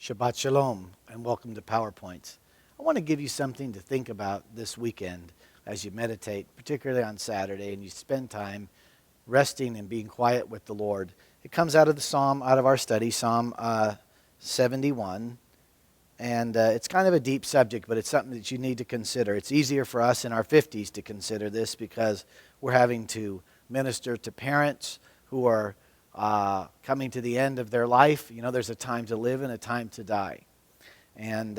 Shabbat Shalom, and welcome to PowerPoints. I want to give you something to think about this weekend as you meditate, particularly on Saturday, and you spend time resting and being quiet with the Lord. It comes out of the Psalm, out of our study, Psalm 71, and it's kind of a deep subject, but it's something that you need to consider. It's easier for us in our 50s to consider this because we're having to minister to parents who are coming to the end of their life. You know, there's a time to live and a time to die. And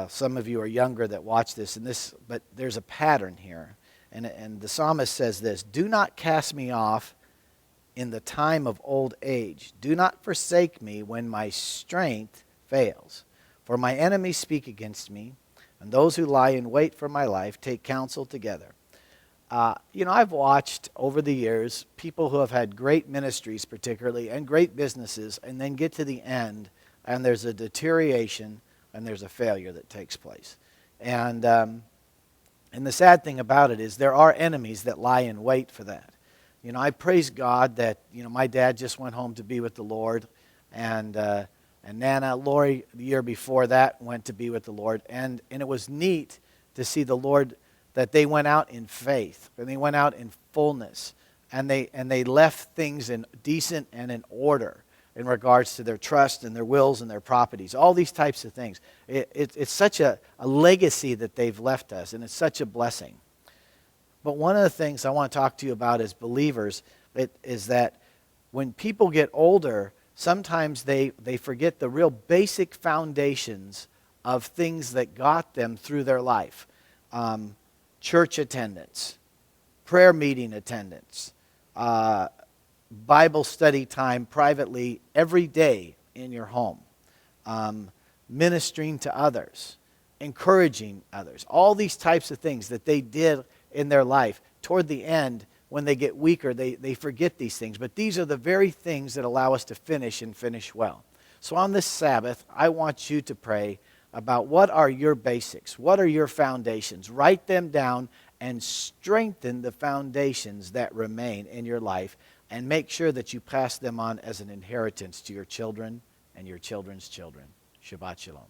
some of you are younger that watch this, but there's a pattern here. And the psalmist says this: "Do not cast me off in the time of old age. Do not forsake me when my strength fails. For my enemies speak against me, and those who lie in wait for my life take counsel together." I've watched over the years people who have had great ministries particularly and great businesses and then get to the end and there's a deterioration and there's a failure that takes place. And the sad thing about it is there are enemies that lie in wait for that. I praise God that, my dad just went home to be with the Lord, and Lori, the year before that, went to be with the Lord. And it was neat to see the Lord, that they went out in faith, and they went out in fullness, and they left things in decent and in order in regards to their trust and their wills and their properties, all these types of things. It's such a legacy that they've left us, and it's such a blessing. But one of the things I want to talk to you about as believers is that when people get older, sometimes they forget the real basic foundations of things that got them through their life. Church attendance, prayer meeting attendance, Bible study time privately every day in your home, ministering to others, encouraging others, all these types of things that they did in their life. Toward the end, when they get weaker, they forget these things. But these are the very things that allow us to finish and finish well. So on this Sabbath, I want you to pray about what are your basics, what are your foundations. Write them down and strengthen the foundations that remain in your life, and make sure that you pass them on as an inheritance to your children and your children's children. Shabbat Shalom.